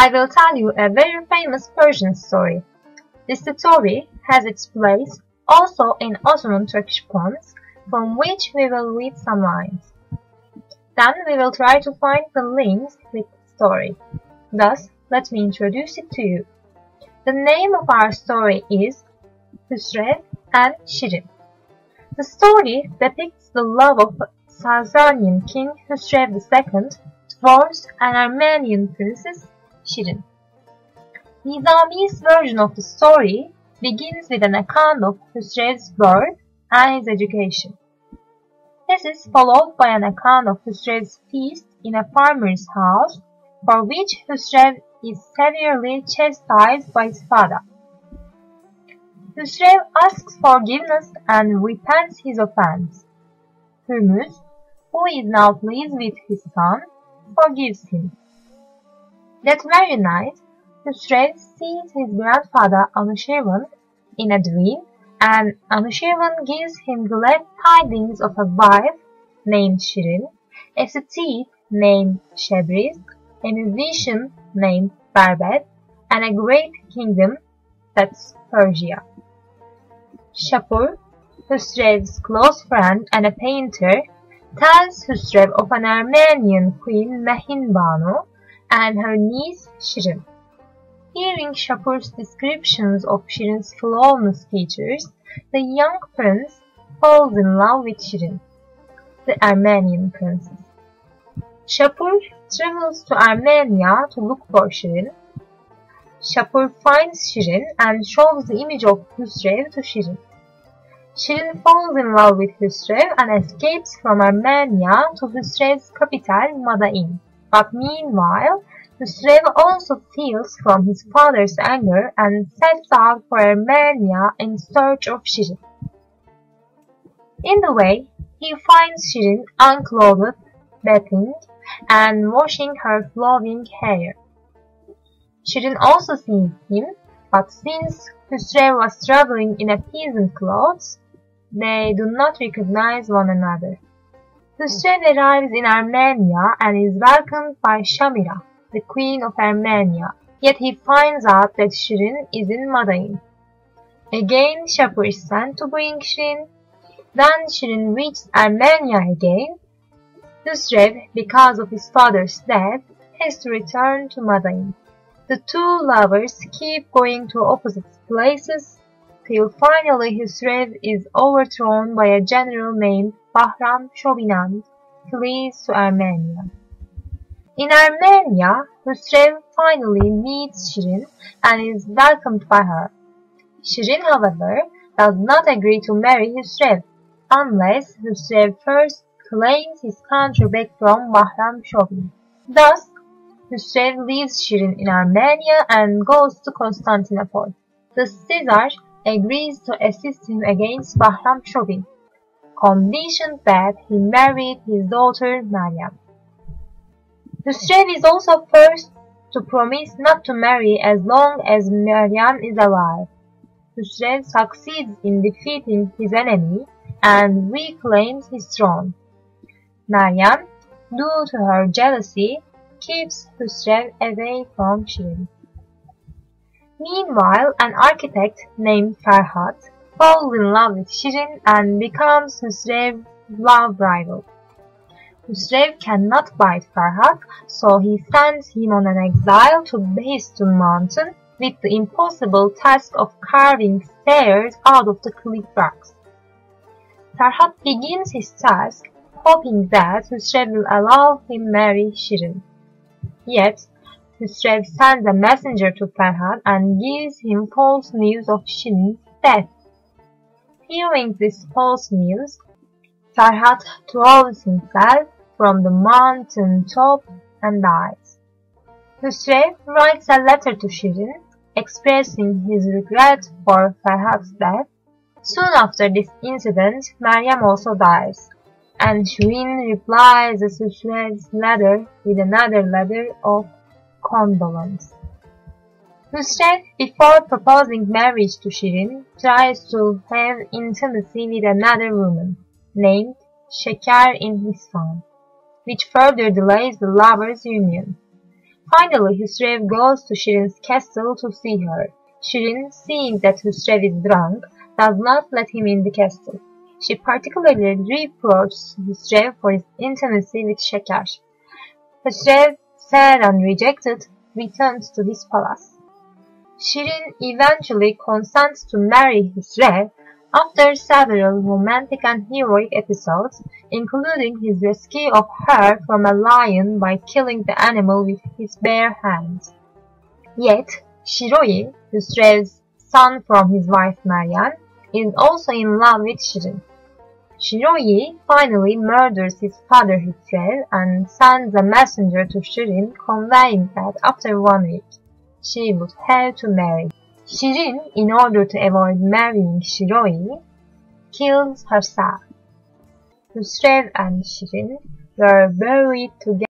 I will tell you a very famous Persian story. This story has its place also in Ottoman Turkish poems, from which we will read some lines. Then we will try to find the links with the story. Thus, let me introduce it to you. The name of our story is Khosrow and Shirin. The story depicts the love of Sasanian king Khosrow II towards an Armenian princess, Shirin. Nizami's version of the story begins with an account of Khosrow's birth and his education. This is followed by an account of Khosrow's feast in a farmer's house, for which Khosrow is severely chastised by his father. Khosrow asks forgiveness and repents his offense. Hurmuz, who is now pleased with his son, forgives him. That very night, Khosrow sees his grandfather Anushirvan in a dream, and Anushirvan gives him glad tidings of a wife named Shirin, a steed named Shebriz, a musician named Barbet, and a great kingdom, that's Persia. Shapur, Khosrow's close friend and a painter, tells Khosrow of an Armenian queen Mehin Banu and her niece Shirin. Hearing Shapur's descriptions of Shirin's flawless features, the young prince falls in love with Shirin, the Armenian princess. Shapur travels to Armenia to look for Shirin. Shapur finds Shirin and shows the image of Khosrow to Shirin. Shirin falls in love with Khosrow and escapes from Armenia to Khosrow's capital, Madain. But meanwhile, Khosrow also feels from his father's anger and sets out for Armenia in search of Shirin. In the way, he finds Shirin unclothed, bathing, and washing her flowing hair. Shirin also sees him, but since Khosrow was traveling in a peasant clothes, they do not recognize one another. Khosrow arrives in Armenia and is welcomed by Shamira, the queen of Armenia, yet he finds out that Shirin is in Madain. Again, Shapur is sent to bring Shirin. Then Shirin reaches Armenia again. Khosrow, because of his father's death, has to return to Madain. The two lovers keep going to opposite places till finally Khosrow is overthrown by a general named Bahram Shobinand, flees to Armenia. In Armenia, Khosrow finally meets Shirin and is welcomed by her. Shirin, however, does not agree to marry Khosrow unless Khosrow first claims his country back from Bahram Shobin. Thus, Khosrow leaves Shirin in Armenia and goes to Constantinople. The Caesar agrees to assist him against Bahram Shobin, conditioned that he married his daughter Meryem. Khosrow is also forced to promise not to marry as long as Meryem is alive. Khosrow succeeds in defeating his enemy and reclaims his throne. Meryem, due to her jealousy, keeps Khosrow away from Shirin. Meanwhile, an architect named Ferhat falls in love with Shirin and becomes Khosrow's love rival. Khosrow cannot bite Ferhat, so he sends him on an exile to Behistun mountain with the impossible task of carving stairs out of the cliff rocks. Ferhat begins his task, hoping that Khosrow will allow him marry Shirin. Yet, Khosrow sends a messenger to Ferhat and gives him false news of Shirin's death. Hearing this false news, Ferhat throws himself from the mountain top and dies. Khosrow writes a letter to Shirin, expressing his regret for Ferhat's death. Soon after this incident, Meryem also dies, and Shirin replies to Khosrow's letter with another letter of condolence. Khosrow, before proposing marriage to Shirin, tries to have intimacy with another woman, named Şeker in his phone, which further delays the lovers' union. Finally, Khosrow goes to Shirin's castle to see her. Shirin, seeing that Khosrow is drunk, does not let him in the castle. She particularly reproaches Khosrow for his intimacy with Şeker. Khosrow, sad and rejected, returns to his palace. Shirin eventually consents to marry Khosrow after several romantic and heroic episodes, including his rescue of her from a lion by killing the animal with his bare hands. Yet, Shiroi, Khosrow's son from his wife Meryem, is also in love with Shirin. Shiroi finally murders his father Khosrow and sends a messenger to Shirin conveying that after 1 week, she would have to marry. Shirin, in order to avoid marrying Shiroi, kills herself. Khosrow and Shirin were buried together.